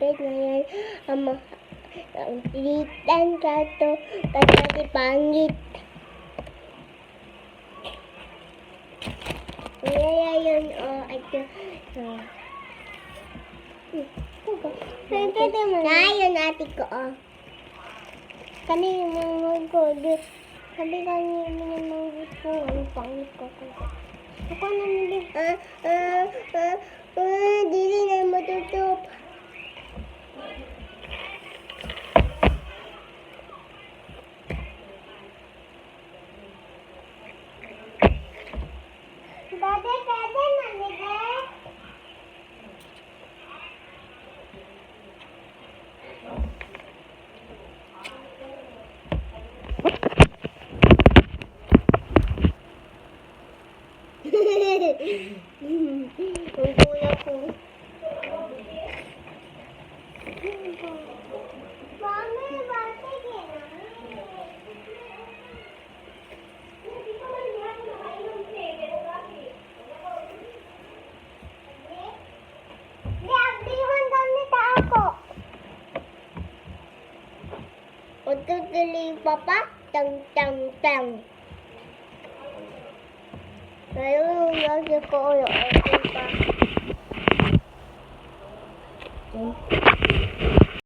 malapit na yan. Ang pilitan kato, kasi pangit. Kaya yun, ito. Na yun, ate ko, kanina mga ko, sabi kanina mga ko, ang pangit ko. Ako na nila. Dili na matutup. Dade, nanige. Ang kuya ko. Mami, bakit tuloy papa, tang. Ngayon, lagi ko yung pa.